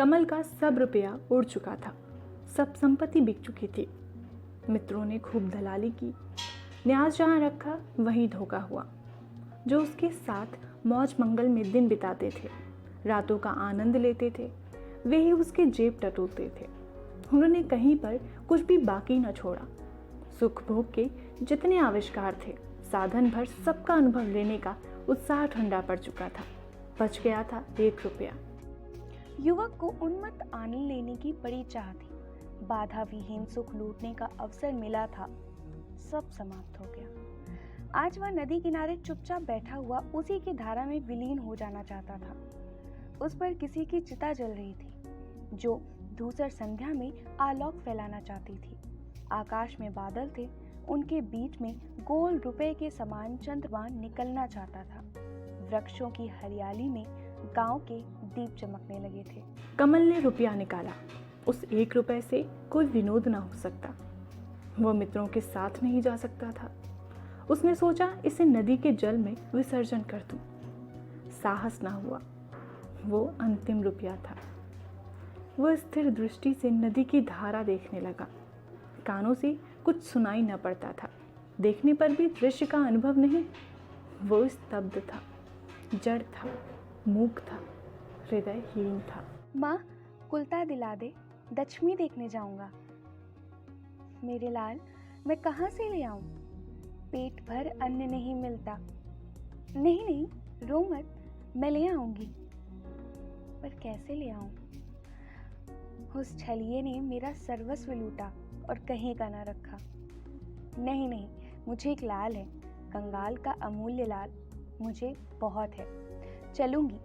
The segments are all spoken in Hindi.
कमल का सब रुपया उड़ चुका था, सब संपत्ति बिक चुकी थी। मित्रों ने खूब दलाली की, न्याज जहाँ रखा वहीं धोखा हुआ। जो उसके साथ मौज मंगल में दिन बिताते थे, रातों का आनंद लेते थे, वे ही उसके जेब टटोलते थे। उन्होंने कहीं पर कुछ भी बाकी न छोड़ा। सुख भोग के जितने आविष्कार थे, साधन भर सबका अनुभव लेने का उत्साह ठंडा पड़ चुका था। बच गया था 1 रुपया। युवक को उन्मत्त आनंद लेने की बड़ी चाह थी। बाधा विहीन सुख लूटने का अवसर मिला था, सब समाप्त हो गया। आज वह नदी किनारे चुपचाप बैठा हुआ उसी की धारा में विलीन हो जाना चाहता था। उस पर किसी की चिता जल रही थी, जो धूसर संध्या में आलोक फैलाना चाहती थी। आकाश में बादल थे, उनके बीच में गोल रुपए के समान चंद्रमा निकलना चाहता था। वृक्षों की हरियाली में गांव के दीप चमकने लगे थे। कमल ने रुपया निकाला। उस 1 रुपए से कोई विनोद ना हो सकता। वो मित्रों के साथ नहीं जा सकता था। उसने सोचा इसे नदी के जल में विसर्जन कर दूं। साहस ना हुआ। वो अंतिम रुपया था। वह स्थिर दृष्टि से नदी की धारा देखने लगा। कानों से कुछ सुनाई न पड़ता था, देखने पर भी दृश्य का अनुभव नहीं। वो स्तब्ध था, जड़ था, मूक था, हृदयहीन था। माँ, कुलता दिला दे, दशमी देखने जाऊंगा। मेरे लाल, मैं कहाँ से ले आऊं? पेट भर अन्न नहीं मिलता। नहीं नहीं, रो मत, मैं ले आऊंगी। पर कैसे ले आऊं? उस छलिए ने मेरा सर्वस्व लूटा और कहीं का ना रखा। नहीं नहीं, मुझे एक लाल है, कंगाल का अमूल्य लाल, मुझे बहुत है। चलूंगी,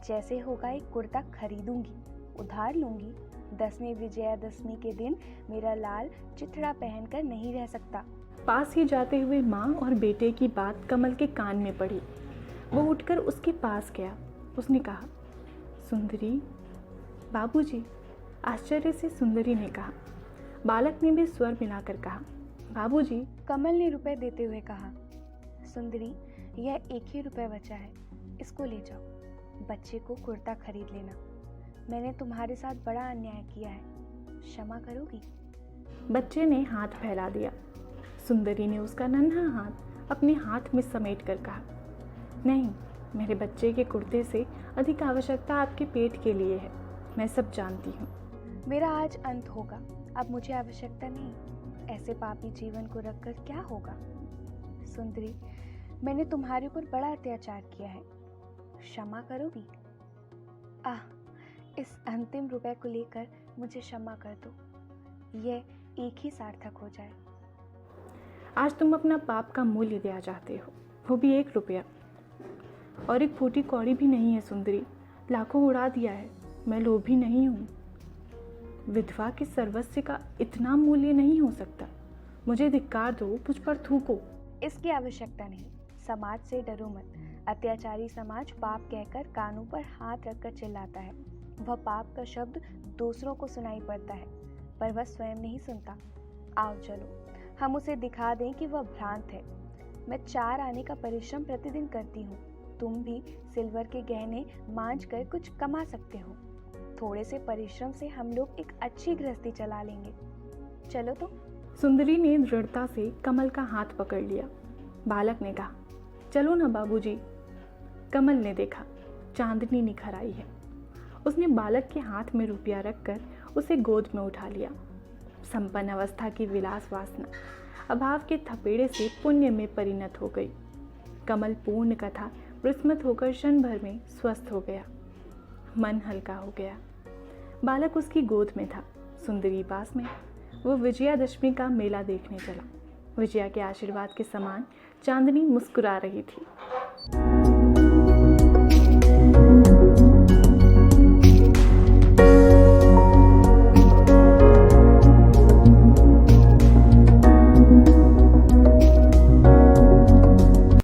जैसे होगा एक कुर्ता खरीदूंगी, उधार लूंगी। 10वीं विजयादशमी के दिन मेरा लाल चिथड़ा पहनकर नहीं रह सकता। पास ही जाते हुए माँ और बेटे की बात कमल के कान में पड़ी। वो उठकर उसके पास गया। उसने कहा, सुंदरी। बाबूजी, आश्चर्य से सुंदरी ने कहा। बालक ने भी स्वर मिलाकर कहा, बाबूजी। कमल ने रुपए देते हुए कहा, सुंदरी, यह 1 ही रुपए बचा है, इसको ले जाओ। बच्चे को कुर्ता खरीद लेना। मैंने तुम्हारे साथ बड़ा अन्याय किया है, क्षमा करोगी? बच्चे ने हाथ फैला दिया। सुंदरी ने उसका नन्हा हाथ अपने हाथ में समेट कर कहा, नहीं, मेरे बच्चे के कुर्ते से अधिक आवश्यकता आपके पेट के लिए है। मैं सब जानती हूँ। मेरा आज अंत होगा, अब मुझे आवश्यकता नहीं। ऐसे पापी जीवन को रखकर क्या होगा? सुंदरी, मैंने तुम्हारे ऊपर बड़ा अत्याचार किया है, क्षमा करोगी? इस अंतिम रुपए को लेकर मुझे क्षमा कर दो, यह एक ही सार्थक हो जाए। आज तुम अपना पाप का मूल्य देना चाहते हो, वो भी 1 रुपया। और एक फूटी कौड़ी भी नहीं है सुंदरी, लाखों उड़ा दिया है। मैं लोभी नहीं हूँ। विधवा के सर्वस्व का इतना मूल्य नहीं हो सकता। मुझे धिक्कार दो, मुझ पर थूको। इसकी आवश्यकता नहीं। समाज से डरो मत। अत्याचारी समाज पाप कहकर कानों पर हाथ रखकर चिल्लाता है। वह पाप का शब्द दूसरों को सुनाई पड़ता है, पर वह स्वयं नहीं सुनता। आओ चलो, हम उसे दिखा दें कि वह भ्रांत है। मैं 4 आने का परिश्रम प्रतिदिन करती हूँ। तुम भी सिल्वर के गहने मांझ कर कुछ कमा सकते हो। थोड़े से परिश्रम से हम लोग एक अच्छी गृहस्थी चला लेंगे। चलो तो। सुंदरी ने दृढ़ता से कमल का हाथ पकड़ लिया। बालक ने कहा, चलो ना बाबूजी। कमल ने देखा, चांदनी निखर आई है। उसने बालक के हाथ में रुपया रखकर उसे गोद में उठा लिया। संपन्न अवस्था की विलास वासना अभाव के थपेड़े से पुण्य में परिणत हो गई। कमल पूर्ण कथा विस्मृत होकर क्षण भर में स्वस्थ हो गया। मन हल्का हो गया। बालक उसकी गोद में था, सुंदरी पास में। वो विजयादशमी का मेला देखने चला। विजया के आशीर्वाद के समान चांदनी मुस्कुरा रही थी।